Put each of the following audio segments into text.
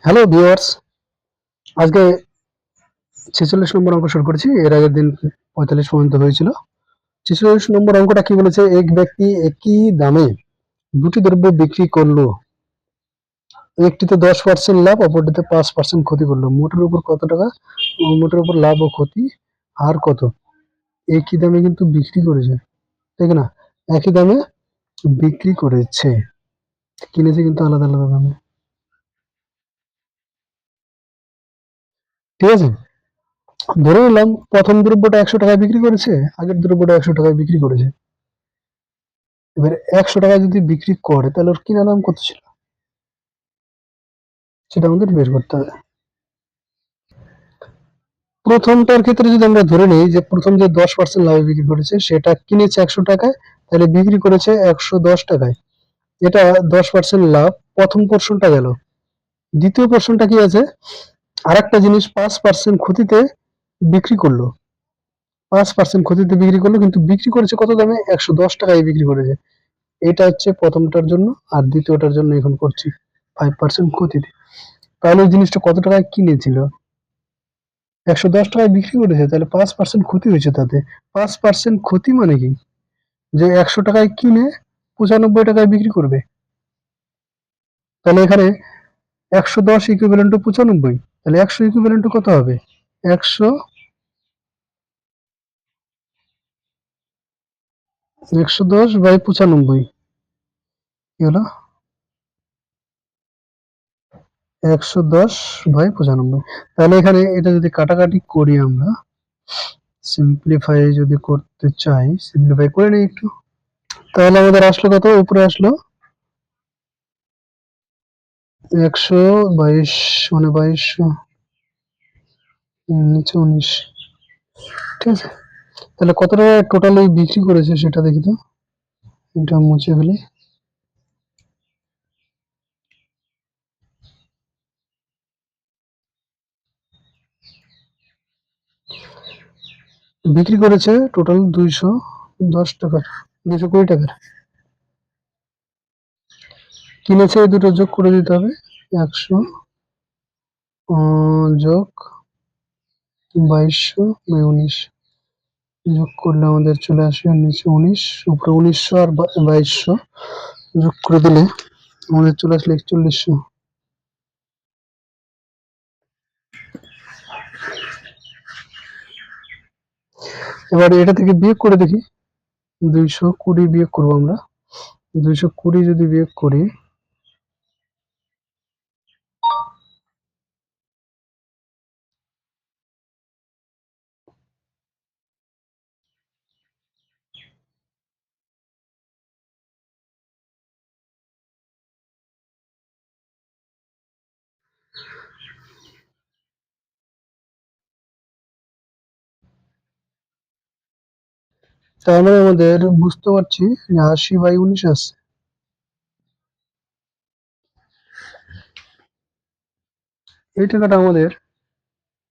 Hello viewers, আজকে 46 নম্বর অঙ্ক শুরু করেছি। এর আগের দিন 45 পর্যন্ত হয়েছিল। 46 নম্বর অঙ্কটা কি বলেছে? এক ব্যক্তি একই দামে দুটি দ্রব্য বিক্রি করলো, একটিতে 10% লাভ, অপরটিতে 5% ক্ষতি করলো। মোটের উপর কত টাকা? মোটের উপর লাভ ও ক্ষতি আর কত? একই দামে কিন্তু বিক্রি করেছে, ঠিক না? একই দামে বিক্রি করেছে, কিনেছে কিন্তু আলাদা আলাদা দামে, ঠিক আছে? ধরে নিলাম প্রথম দ্রব্যটা 100 টাকায় বিক্রি করেছে, আগের দ্রব্যটা 100 টাকায় বিক্রি করেছে। এবার 100 টাকায় যদি বিক্রি করে তাহলে ওর কিনা দাম কত ছিল সেটা আমাদের বের করতে হবে। প্রথমটার ক্ষেত্রে যদি আমরা ধরে নিই যে প্রথম যে 10% লাভে বিক্রি করেছে সেটা কিনেছে 100 টাকায়, তাহলে বিক্রি করেছে 110 টাকায়। এটা 10% লাভ, প্রথম পোর্শনটা গেল। দ্বিতীয় পোর্শনটা কি আছে? আর একটা জিনিস 5% ক্ষতিতে বিক্রি করলো, 5% ক্ষতিতে বিক্রি করলো, কিন্তু বিক্রি করেছে কত দামে? 110 টাকায় বিক্রি করেছে। এটা হচ্ছে প্রথমটার জন্য, আর দ্বিতীয়টার জন্য এখন করছি 5% ক্ষতিতে। তাহলে ওই জিনিসটা কত টাকায় কিনেছিল? 110 টাকায় বিক্রি করেছে, তাহলে 5% ক্ষতি হয়েছে তাতে। 5% ক্ষতি মানে কি? যে 100 টাকায় কিনে 95 টাকায় বিক্রি করবে। তাহলে এখানে 110 ইকুইভ্যালেন্ট টু 95, তাহলে 100 ইকুইভ্যালেন্ট টু কত হবে? 100 110/95 কি হলো? 110/95। তাহলে এখানে এটা যদি কাটাকাটি করি, আমরা সিম্পলিফাই যদি করতে চাই, সিম্পলিফাই করে নিই একটু, তাহলে আমাদের আসলো কত? উপরে আসলো 122, মানে 2200, নিচে 19, ঠিক আছে? তাহলে কত টাকা টোটালি বিক্রি করেছে সেটা দেখি তো, এটা মুছে ফেলি। বিক্রি করেছে টোটাল 210 টাকার, 220 টাকার। কিনেছে, এই দুটো যোগ করে দিতে হবে। 100 যোগ 2219 যোগ করলে আমাদের চলে আসে নিচে 19, উপরে 1900 আর 2200 যোগ করে দিলে আমাদের চলে আসলে 4100। এবার এটা থেকে বিয়োগ করে দেখি, 220 বিয়োগ করবো আমরা। 220 যদি বিয়োগ করি, তার মানে আমাদের বুঝতে পারছি যে 80/19 আছে। এই টাকাটা আমাদের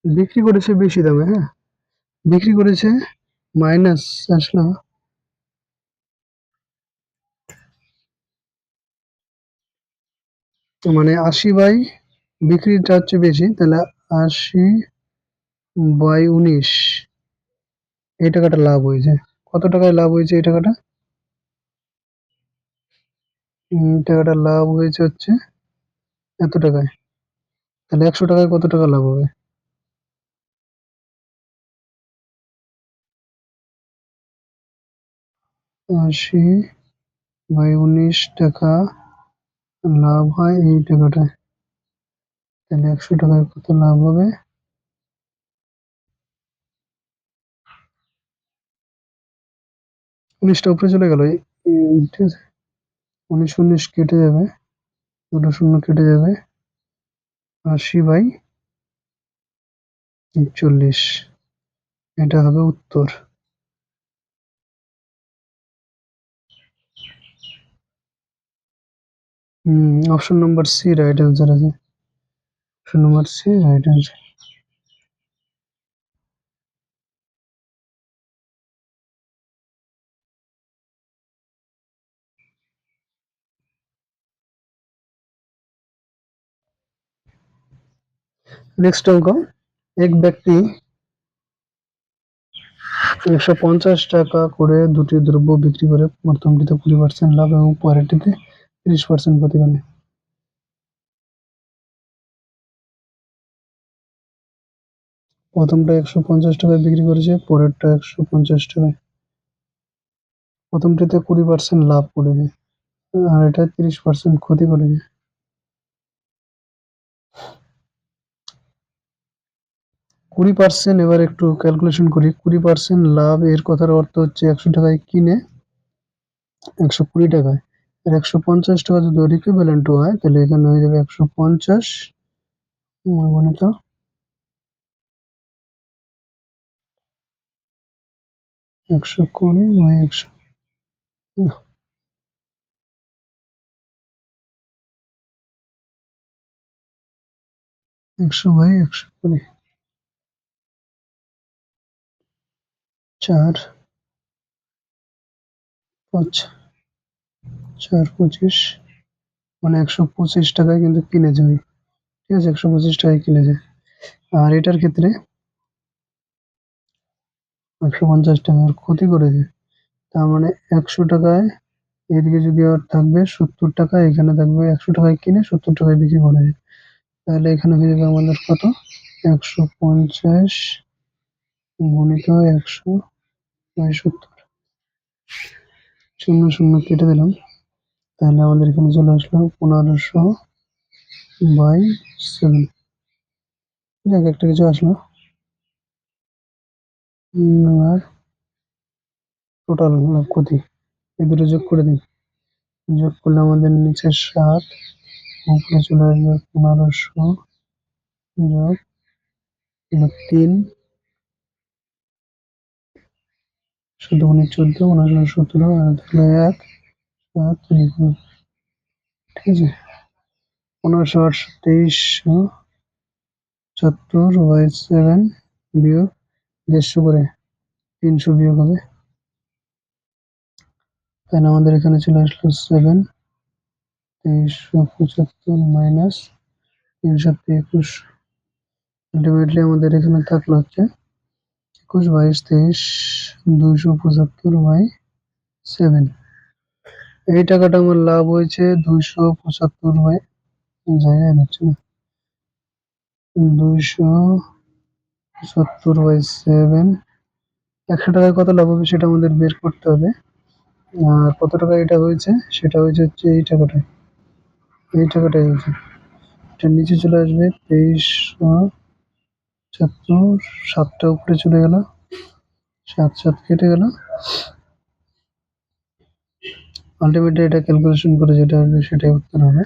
বিক্রি করেছে বেশি দামে, হ্যাঁ, বিক্রি করেছে, মাইনাস আসলো, মানে 80 বিক্রিটা হচ্ছে বেশি, তাহলে 80/19 এই টাকাটা লাভ হয়েছে। কত টাকায় লাভ হয়েছে এই টাকাটা? টাকাটা লাভ হয়েছে হচ্ছে এত টাকায়। তাহলে 100 টাকায় কত টাকা লাভ হবে? 80/19 টাকা লাভ হয় এই টাকাটায়। তাহলে 100 টাকায় কত লাভ হবে? 19টা উপরে চলে গেল, ঠিক আছে? 19 কেটে যাবে, দুটো শূন্য কেটে যাবে, 80/41, এটা হবে উত্তর। Option number C right answer আছে। Option number C right answer. Next অঙ্ক, এক ব্যক্তি 150 টাকা করে দুটি দ্রব্য বিক্রি করে প্রথমটিতে 20% লাভ এবং পরেরটিতে 30% ক্ষতি করে। প্রথমটা 150 টাকায় বিক্রি করেছে, পরেরটা 150 টাকায়। প্রথমটিতে 20% লাভ করেছে আর এটা 30% ক্ষতি করেছে। 20%, এবার একটু ক্যালকুলেশন করি। 20% লাভ এর কথার অর্থ হচ্ছে 100 টাকায় কিনে 120 টাকায়, আর 150 টাকা যদি ওর ইকুইভ্যালেন্ট হয় তাহলে এখানে হয়ে যাবে 150 মানে তো 120 বাই 100, 100 বাই 120, 4 5 4 25, মানে 125 টাকায় কিন্তু কিনেছে ভাই। ঠিক আছে, 125 টাকায় কিনেছে। আর এটার ক্ষেত্রে 150 টাকার ক্ষতি করেছে, তার মানে 100 টাকায় এদিকে যদি আর থাকবে 70 টাকা, এখানে থাকবে 100 টাকায় কিনে 70 টাকায় বিক্রি করেছে। তাহলে এখানে হয়ে যাবে আমাদের কত, 150 গুণিত 100 বাই 70, শূন্য শূন্য কেটে দিলাম। তাহলে আমাদের এখানে চলে আসলো 1500 বাই 7। যাক, একটা কিছু আসলো। আর টোটাল ক্ষতি, এই দুটো যোগ করে দিই। যোগ করলে আমাদের নিচে 7, উপরে চলে আসবে 1500 যোগ 3, 14 গুণে 14, 15 17, আর থাকলো 1 7 3, ঠিক আছে। 1500 2370 বাই 7 বিয়োগ 150 করে 300 বিয়োগ হবে। তাহলে আমাদের এখানে চলে আসলো 7 2375 মাইনাস 321। আলটিমেটলি আমাদের এখানে থাকলো হচ্ছে 21 22 23 275 বাই 7। এই টাকাটা আমার লাভ হয়েছে 275 বাই, জায়গায় হচ্ছে না, 270 বাই 7। 100 টাকায় কত লাভ হবে সেটা আমাদের বের করতে হবে। আর কত টাকা এটা হয়েছে সেটা হয়েছে হচ্ছে এই টাকাটাই হয়েছে। এটা নিচে চলে আসবে 2370, 7টা উপরে চলে গেল, 7 7 কেটে গেল। আলটিমেটলি এটা ক্যালকুলেশন করে যেটা আসবে সেটাই উত্তর হবে।